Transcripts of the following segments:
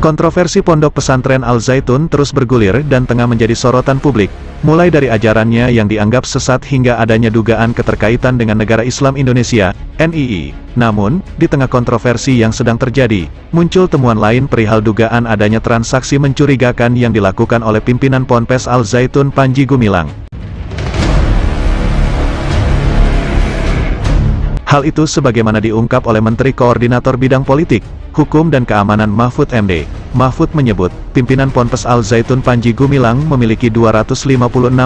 Kontroversi pondok pesantren Al Zaitun terus bergulir dan tengah menjadi sorotan publik, mulai dari ajarannya yang dianggap sesat hingga adanya dugaan keterkaitan dengan Negara Islam Indonesia, NII. Namun, di tengah kontroversi yang sedang terjadi, muncul temuan lain perihal dugaan adanya transaksi mencurigakan yang dilakukan oleh pimpinan Ponpes Al Zaitun Panji Gumilang. Hal itu sebagaimana diungkap oleh Menteri Koordinator Bidang Politik, Hukum dan Keamanan Mahfud MD. Mahfud menyebut, pimpinan Ponpes Al Zaitun Panji Gumilang memiliki 256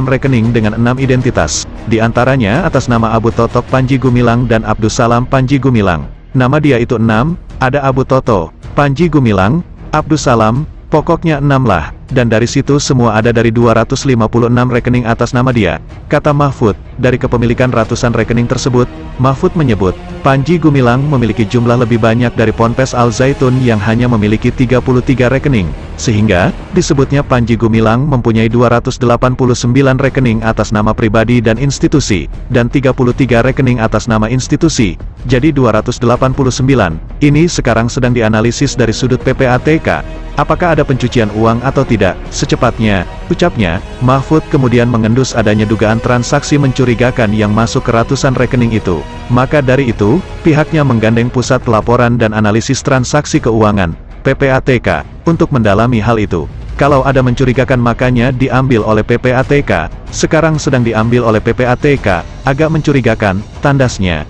rekening dengan 6 identitas, di antaranya atas nama Abu Totok Panji Gumilang dan Abdus Salam Panji Gumilang. Nama dia itu 6, ada Abu Toto, Panji Gumilang, Abdus Salam, pokoknya 6 lah, dan dari situ semua ada dari 256 rekening atas nama dia, kata Mahfud. Dari kepemilikan ratusan rekening tersebut, Mahfud menyebut, Panji Gumilang memiliki jumlah lebih banyak dari Ponpes Al Zaitun yang hanya memiliki 33 rekening, sehingga disebutnya Panji Gumilang mempunyai 289 rekening atas nama pribadi dan institusi, dan 33 rekening atas nama institusi, jadi 289. Ini sekarang sedang dianalisis dari sudut PPATK, apakah ada pencucian uang atau tidak, secepatnya, ucapnya. Mahfud kemudian mengendus adanya dugaan transaksi mencurigakan yang masuk ke ratusan rekening itu. Maka dari itu, pihaknya menggandeng Pusat Pelaporan dan Analisis Transaksi Keuangan, PPATK, untuk mendalami hal itu. Kalau ada mencurigakan makanya diambil oleh PPATK, sekarang sedang diambil oleh PPATK, agak mencurigakan, tandasnya.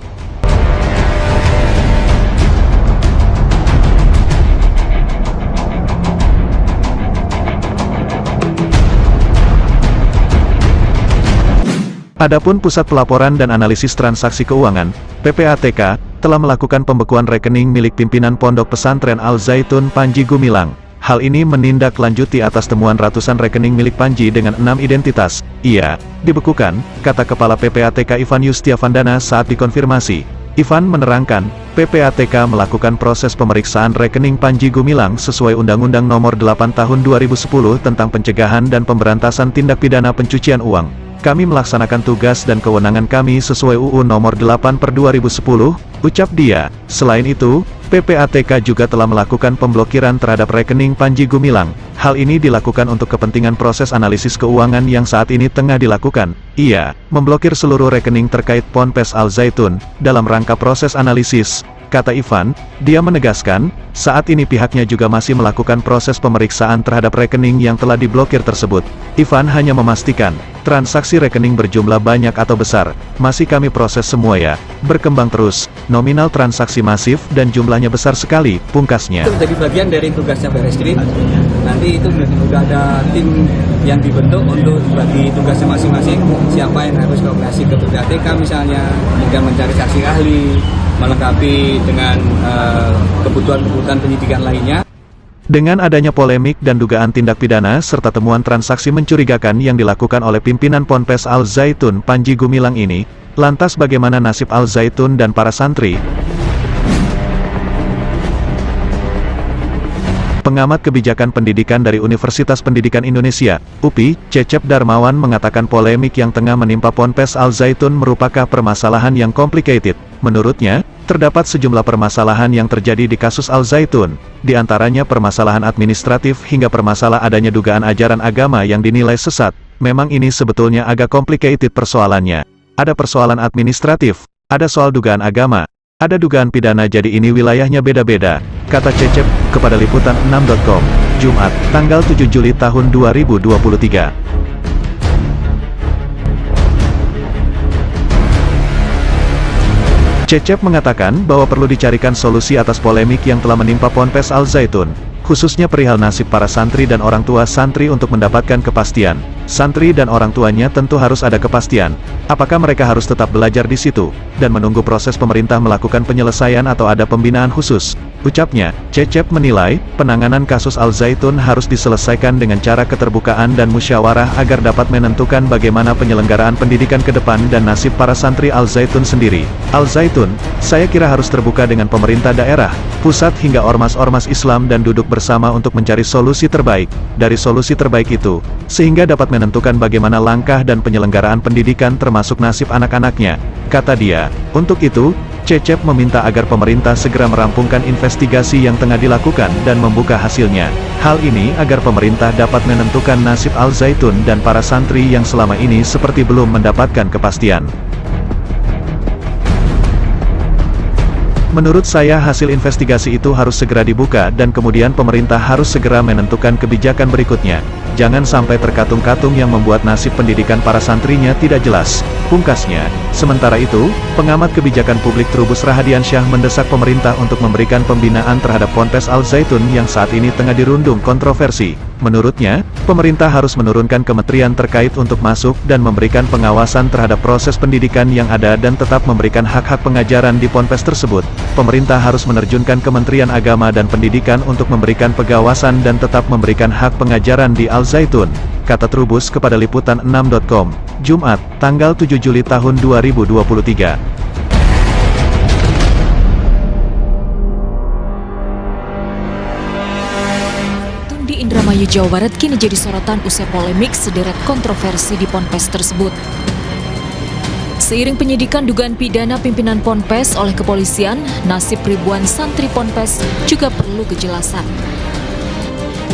Adapun Pusat Pelaporan dan Analisis Transaksi Keuangan, PPATK, telah melakukan pembekuan rekening milik pimpinan Pondok Pesantren Al Zaitun Panji Gumilang. Hal ini menindaklanjuti atas temuan ratusan rekening milik Panji dengan 6 identitas. Iya, dibekukan, kata Kepala PPATK Ivan Yustiavandana saat dikonfirmasi. Ivan menerangkan, PPATK melakukan proses pemeriksaan rekening Panji Gumilang sesuai Undang-Undang Nomor 8 Tahun 2010 tentang Pencegahan dan Pemberantasan Tindak Pidana Pencucian Uang. Kami melaksanakan tugas dan kewenangan kami sesuai UU Nomor 8/2010, ucap dia. Selain itu, PPATK juga telah melakukan pemblokiran terhadap rekening Panji Gumilang. Hal ini dilakukan untuk kepentingan proses analisis keuangan yang saat ini tengah dilakukan. Ia memblokir seluruh rekening terkait Ponpes Al Zaitun dalam rangka proses analisis, kata Ivan. Dia menegaskan, saat ini pihaknya juga masih melakukan proses pemeriksaan terhadap rekening yang telah diblokir tersebut. Ivan hanya memastikan, transaksi rekening berjumlah banyak atau besar, masih kami proses semua ya, berkembang terus, nominal transaksi masif dan jumlahnya besar sekali, pungkasnya. Itu menjadi bagian dari tugasnya Barreskrim, nanti itu sudah ada tim yang dibentuk untuk bagi tugasnya masing-masing, siapa yang harus koordinasi ke PPATK misalnya, kemudian mencari saksi ahli, melengkapi dengan kebutuhan-kebutuhan penyidikan lainnya. Dengan adanya polemik dan dugaan tindak pidana serta temuan transaksi mencurigakan yang dilakukan oleh pimpinan Ponpes Al Zaitun Panji Gumilang ini, lantas bagaimana nasib Al Zaitun dan para santri? Pengamat Kebijakan Pendidikan dari Universitas Pendidikan Indonesia, UPI, Cecep Darmawan mengatakan polemik yang tengah menimpa Ponpes Al Zaitun merupakan permasalahan yang complicated. Menurutnya, terdapat sejumlah permasalahan yang terjadi di kasus Al Zaitun, di antaranya permasalahan administratif hingga permasalahan adanya dugaan ajaran agama yang dinilai sesat. Memang ini sebetulnya agak complicated persoalannya. Ada persoalan administratif, ada soal dugaan agama, ada dugaan pidana, jadi ini wilayahnya beda-beda, kata Cecep kepada Liputan6.com, Jumat, tanggal 7 Juli tahun 2023. Cecep mengatakan bahwa perlu dicarikan solusi atas polemik yang telah menimpa Ponpes Al Zaitun, khususnya perihal nasib para santri dan orang tua santri untuk mendapatkan kepastian. Santri dan orang tuanya tentu harus ada kepastian, apakah mereka harus tetap belajar di situ, dan menunggu proses pemerintah melakukan penyelesaian atau ada pembinaan khusus. Ucapnya, Cecep menilai, penanganan kasus Al Zaitun harus diselesaikan dengan cara keterbukaan dan musyawarah agar dapat menentukan bagaimana penyelenggaraan pendidikan ke depan dan nasib para santri Al Zaitun sendiri. Al Zaitun, saya kira harus terbuka dengan pemerintah daerah, pusat hingga ormas-ormas Islam dan duduk bersama untuk mencari solusi terbaik. Dari solusi terbaik itu, sehingga dapat menentukan bagaimana langkah dan penyelenggaraan pendidikan termasuk nasib anak-anaknya, kata dia. Untuk itu, Cecep meminta agar pemerintah segera merampungkan investigasi yang tengah dilakukan dan membuka hasilnya. Hal ini agar pemerintah dapat menentukan nasib Al Zaitun dan para santri yang selama ini seperti belum mendapatkan kepastian. Menurut saya hasil investigasi itu harus segera dibuka dan kemudian pemerintah harus segera menentukan kebijakan berikutnya. Jangan sampai terkatung-katung yang membuat nasib pendidikan para santrinya tidak jelas, pungkasnya. Sementara itu, pengamat kebijakan publik Trubus Rahadiansyah mendesak pemerintah untuk memberikan pembinaan terhadap Ponpes Al Zaitun yang saat ini tengah dirundung kontroversi. Menurutnya, pemerintah harus menurunkan kementerian terkait untuk masuk dan memberikan pengawasan terhadap proses pendidikan yang ada dan tetap memberikan hak-hak pengajaran di Ponpes tersebut. Pemerintah harus menerjunkan Kementerian Agama dan Pendidikan untuk memberikan pengawasan dan tetap memberikan hak pengajaran di Al Zaitun, kata Trubus kepada Liputan6.com, Jumat, tanggal 7 Juli tahun 2023. Di Indramayu, Jawa Barat kini jadi sorotan usai polemik sederet kontroversi di Ponpes tersebut. Seiring penyidikan dugaan pidana pimpinan Ponpes oleh kepolisian, nasib ribuan santri Ponpes juga perlu kejelasan.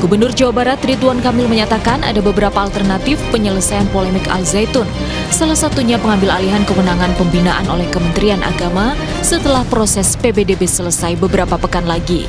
Gubernur Jawa Barat Ridwan Kamil menyatakan ada beberapa alternatif penyelesaian polemik Al Zaitun. Salah satunya pengambil alihan kewenangan pembinaan oleh Kementerian Agama setelah proses PBDB selesai beberapa pekan lagi.